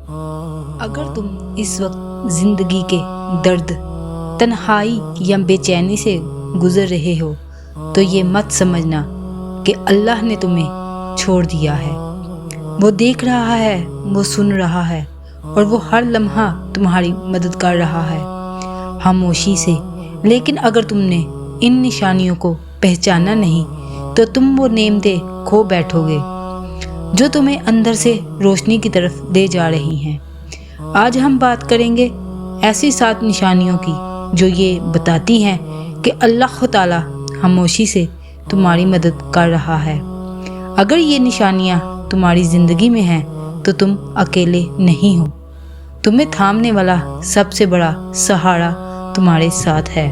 اگر تم اس وقت زندگی کے درد، تنہائی یا بے چینی سے گزر رہے ہو تو یہ مت سمجھنا کہ اللہ نے تمہیں چھوڑ دیا ہے۔ وہ دیکھ رہا ہے، وہ سن رہا ہے اور وہ ہر لمحہ تمہاری مدد کر رہا ہے، خاموشی سے۔ لیکن اگر تم نے ان نشانیوں کو پہچانا نہیں تو تم وہ نعمتیں کھو بیٹھو گے جو تمہیں اندر سے روشنی کی طرف لے جا رہی ہیں۔ آج ہم بات کریں گے ایسی 7 نشانیوں کی جو یہ بتاتی ہیں کہ اللہ تعالیٰ خاموشی سے تمہاری مدد کر رہا ہے۔ اگر یہ نشانیاں تمہاری زندگی میں ہیں تو تم اکیلے نہیں ہو، تمہیں تھامنے والا سب سے بڑا سہارا تمہارے ساتھ ہے۔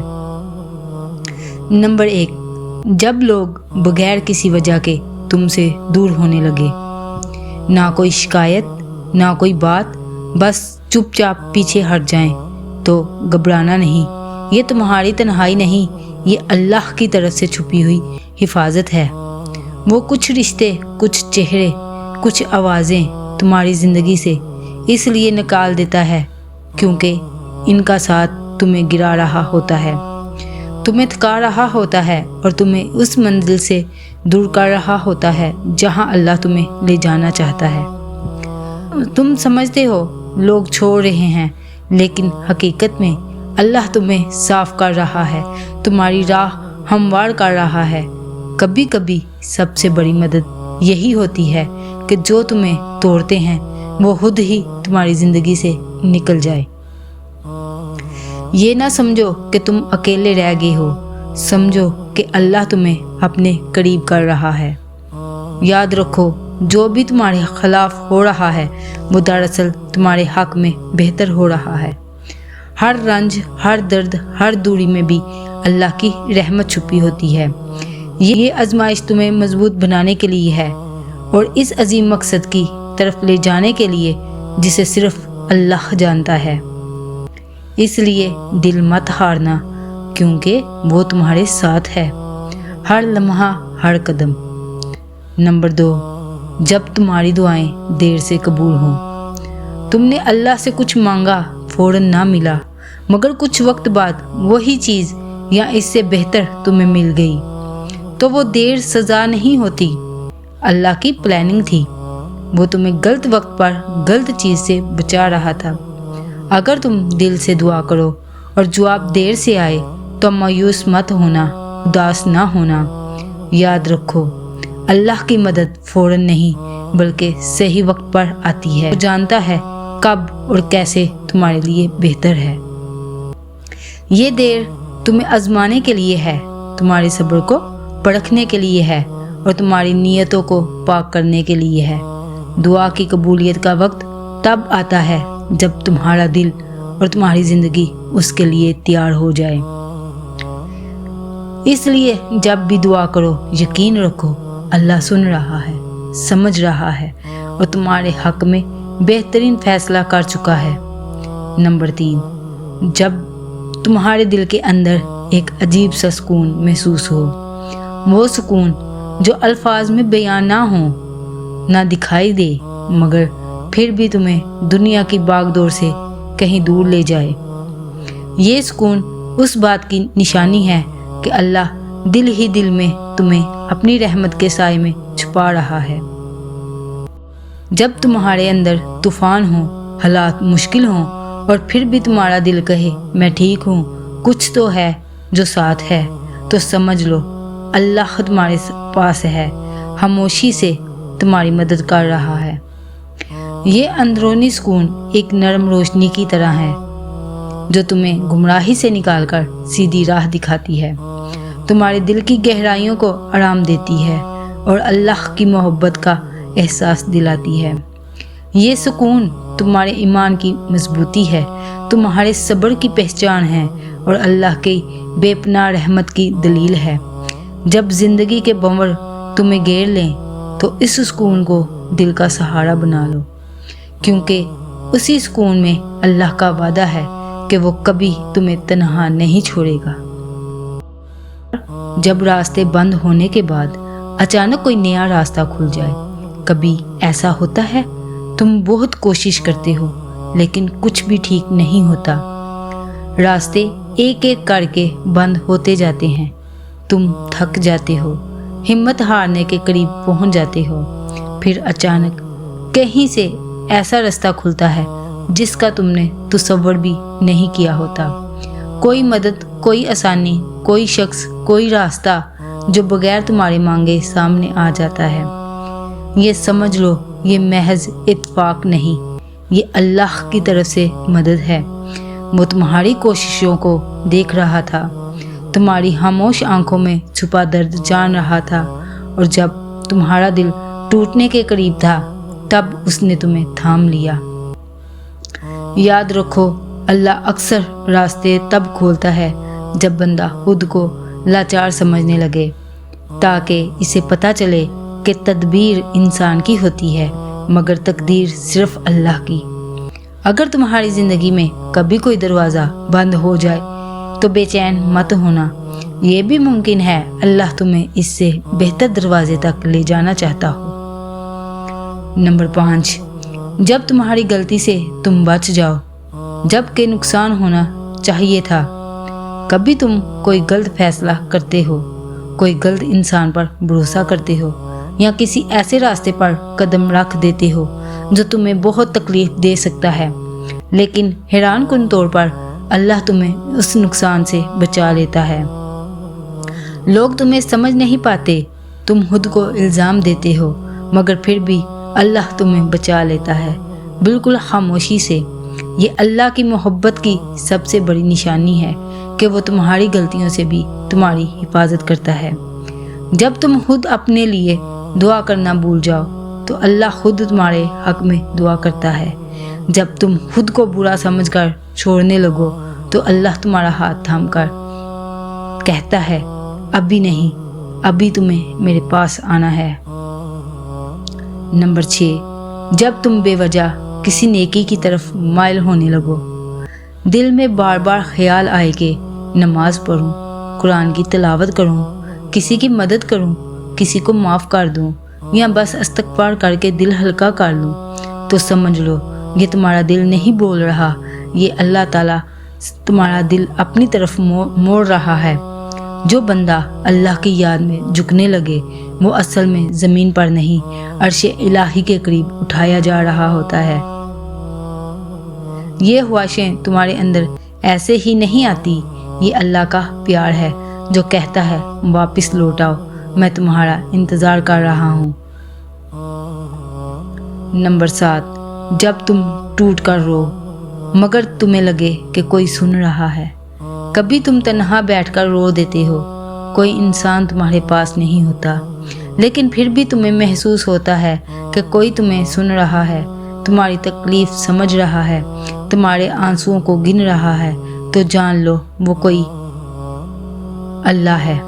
نمبر 1، جب لوگ بغیر کسی وجہ کے تم سے دور ہونے لگے، نہ کوئی شکایت، نہ کوئی بات، بس چپ چاپ پیچھے ہٹ جائیں، تو گھبرانا نہیں۔ یہ تمہاری تنہائی نہیں، یہ اللہ کی طرف سے چھپی ہوئی حفاظت ہے۔ وہ کچھ رشتے، کچھ چہرے، کچھ آوازیں تمہاری زندگی سے اس لیے نکال دیتا ہے کیونکہ ان کا ساتھ تمہیں گرا رہا ہوتا ہے، تمہیں تھکا رہا ہوتا ہے اور تمہیں اس منزل سے دور کر رہا ہوتا ہے جہاں اللہ تمہیں لے جانا چاہتا ہے۔ تم سمجھتے ہو لوگ چھوڑ رہے ہیں، لیکن حقیقت میں اللہ تمہیں صاف کر رہا ہے، تمہاری راہ ہموار کر رہا ہے۔ کبھی کبھی سب سے بڑی مدد یہی ہوتی ہے کہ جو تمہیں توڑتے ہیں وہ خود ہی تمہاری زندگی سے نکل جائے۔ یہ نہ سمجھو کہ تم اکیلے رہ گئے ہو، سمجھو کہ اللہ تمہیں اپنے قریب کر رہا ہے۔ یاد رکھو، جو بھی تمہارے خلاف ہو رہا ہے وہ دراصل تمہارے حق میں بہتر ہو رہا ہے۔ ہر رنج، ہر درد، ہر دوری میں بھی اللہ کی رحمت چھپی ہوتی ہے۔ یہ آزمائش تمہیں مضبوط بنانے کے لیے ہے اور اس عظیم مقصد کی طرف لے جانے کے لیے جسے صرف اللہ جانتا ہے۔ اس لیے دل مت ہارنا، کیونکہ وہ تمہارے ساتھ ہے، ہر لمحہ، ہر قدم۔ نمبر 2، جب تمہاری دعائیں دیر سے قبول ہوں۔ تم نے اللہ سے کچھ مانگا، فوراً نہ ملا، مگر کچھ وقت بعد وہی چیز یا اس سے بہتر تمہیں مل گئی، تو وہ دیر سزا نہیں ہوتی، اللہ کی پلاننگ تھی۔ وہ تمہیں غلط وقت پر غلط چیز سے بچا رہا تھا۔ اگر تم دل سے دعا کرو اور جواب دیر سے آئے تو مایوس مت ہونا، اداس نہ ہونا۔ یاد رکھو، اللہ کی مدد فوراً نہیں بلکہ صحیح وقت پر آتی ہے۔ وہ جانتا ہے کب اور کیسے تمہارے لیے بہتر ہے۔ یہ دیر تمہیں آزمانے کے لیے ہے، تمہارے صبر کو پرکھنے کے لیے ہے اور تمہاری نیتوں کو پاک کرنے کے لیے ہے۔ دعا کی قبولیت کا وقت تب آتا ہے جب تمہارا دل اور تمہاری زندگی اس کے لیے تیار ہو جائے۔ اس لیے جب بھی دعا کرو، یقین رکھو اللہ سن رہا ہے، سمجھ رہا ہے اور تمہارے حق میں بہترین فیصلہ کر چکا ہے۔ نمبر 3، جب تمہارے دل کے اندر ایک عجیب سا سکون محسوس ہو، وہ سکون جو الفاظ میں بیان نہ ہو، نہ دکھائی دے، مگر پھر بھی تمہیں دنیا کی باغ دور سے کہیں دور لے جائے۔ یہ سکون اس بات کی نشانی ہے کہ اللہ دل ہی دل میں تمہیں اپنی رحمت کے سائے میں چھپا رہا ہے۔ جب تمہارے اندر طوفان ہو، حالات مشکل ہوں اور پھر بھی تمہارا دل کہے میں ٹھیک ہوں، کچھ تو ہے جو ساتھ ہے، تو سمجھ لو اللہ تمہارے پاس ہے، خاموشی سے تمہاری مدد کر رہا ہے۔ یہ اندرونی سکون ایک نرم روشنی کی طرح ہے جو تمہیں گمراہی سے نکال کر سیدھی راہ دکھاتی ہے، تمہارے دل کی گہرائیوں کو آرام دیتی ہے اور اللہ کی محبت کا احساس دلاتی ہے۔ یہ سکون تمہارے ایمان کی مضبوطی ہے، تمہارے صبر کی پہچان ہے اور اللہ کی بے پناہ رحمت کی دلیل ہے۔ جب زندگی کے بنور تمہیں گھیر لیں تو اس سکون کو دل کا سہارا بنا لو، کیونکہ اسی سکون میں اللہ کا وعدہ ہے کہ وہ کبھی تمہیں تنہا نہیں چھوڑے گا۔ جب راستے بند ہونے کے بعد اچانک کوئی نیا راستہ کھل جائے، کبھی ایسا ہوتا ہے تم بہت کوشش کرتے ہو لیکن کچھ بھی ٹھیک نہیں ہوتا۔ راستے ایک ایک کر کے بند ہوتے جاتے ہیں، تم تھک جاتے ہو، ہمت ہارنے کے قریب پہنچ جاتے ہو۔ پھر اچانک کہیں سے ایسا رستہ کھلتا ہے جس کا تم نے تصور بھی نہیں کیا ہوتا۔ کوئی مدد، کوئی آسانی، کوئی شخص، کوئی راستہ جو بغیر تمہارے مانگے سامنے آ جاتا ہے۔ یہ سمجھ لو، یہ محض اتفاق نہیں، یہ اللہ کی طرف سے مدد ہے۔ وہ تمہاری کوششوں کو دیکھ رہا تھا، تمہاری خاموش آنکھوں میں چھپا درد جان رہا تھا، اور جب تمہارا دل ٹوٹنے کے قریب تھا تب اس نے تمہیں تھام لیا۔ یاد رکھو، اللہ اکثر راستے تب کھولتا ہے جب بندہ خود کو لاچار سمجھنے لگے، تاکہ اسے پتہ چلے کہ تدبیر انسان کی ہوتی ہے مگر تقدیر صرف اللہ کی۔ اگر تمہاری زندگی میں کبھی کوئی دروازہ بند ہو جائے تو بے چین مت ہونا، یہ بھی ممکن ہے اللہ تمہیں اس سے بہتر دروازے تک لے جانا چاہتا ہو۔ نمبر 5، جب تمہاری غلطی سے تم بچ جاؤ جب کہ نقصان ہونا چاہیے تھا۔ کبھی تم کوئی غلط فیصلہ کرتے ہو، کوئی غلط انسان پر بھروسہ کرتے ہو، یا کسی ایسے راستے پر قدم رکھ دیتے ہو جو تمہیں بہت تکلیف دے سکتا ہے، لیکن حیران کن طور پر اللہ تمہیں اس نقصان سے بچا لیتا ہے۔ لوگ تمہیں سمجھ نہیں پاتے، تم خود کو الزام دیتے ہو، مگر پھر بھی اللہ تمہیں بچا لیتا ہے، بالکل خاموشی سے۔ یہ اللہ کی محبت کی سب سے بڑی نشانی ہے کہ وہ تمہاری غلطیوں سے بھی تمہاری حفاظت کرتا ہے۔ جب تم خود اپنے لیے دعا کرنا بھول جاؤ تو اللہ خود تمہارے حق میں دعا کرتا ہے۔ جب تم خود کو برا سمجھ کر چھوڑنے لگو تو اللہ تمہارا ہاتھ تھام کر کہتا ہے، ابھی نہیں، ابھی تمہیں میرے پاس آنا ہے۔ نمبر 6، جب تم بے وجہ کسی نیکی کی طرف مائل ہونے لگو، دل میں بار بار خیال آئے کہ نماز پڑھوں، قرآن کی تلاوت کروں، کسی کی مدد کروں، کسی کو معاف کر دوں، یا بس استغفار کر کے دل ہلکا کر لوں، تو سمجھ لو یہ تمہارا دل نہیں بول رہا، یہ اللہ تعالیٰ تمہارا دل اپنی طرف موڑ رہا ہے۔ جو بندہ اللہ کی یاد میں جھکنے لگے وہ اصل میں زمین پر نہیں، عرش الہی کے قریب اٹھایا جا رہا ہوتا ہے۔ یہ خواہشیں تمہارے اندر ایسے ہی نہیں آتی، یہ اللہ کا پیار ہے جو کہتا ہے، واپس لوٹ آؤ، میں تمہارا انتظار کر رہا ہوں۔ نمبر 7، جب تم ٹوٹ کر رو مگر تمہیں لگے کہ کوئی سن رہا ہے۔ کبھی تم تنہا بیٹھ کر رو دیتے ہو، کوئی انسان تمہارے پاس نہیں ہوتا، لیکن پھر بھی تمہیں محسوس ہوتا ہے کہ کوئی تمہیں سن رہا ہے، تمہاری تکلیف سمجھ رہا ہے، تمہارے آنسوؤں کو گن رہا ہے، تو جان لو وہ کوئی اللہ ہے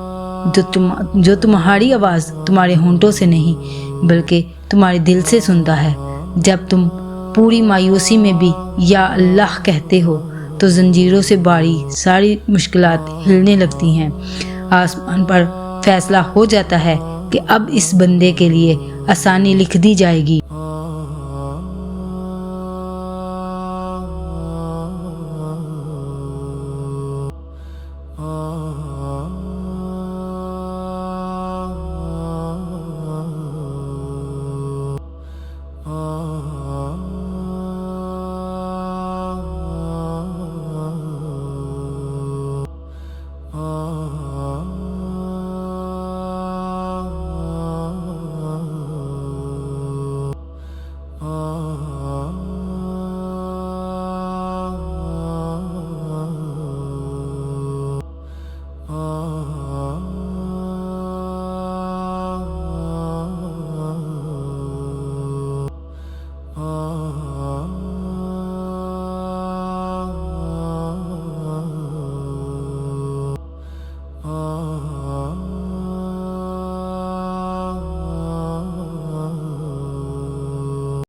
جو تمہاری آواز تمہارے ہونٹوں سے نہیں بلکہ تمہارے دل سے سنتا ہے۔ جب تم پوری مایوسی میں بھی یا اللہ کہتے ہو تو زنجیروں سے باری ساری مشکلات ہلنے لگتی ہیں، آسمان پر فیصلہ ہو جاتا ہے کہ اب اس بندے کے لیے آسانی لکھ دی جائے گی۔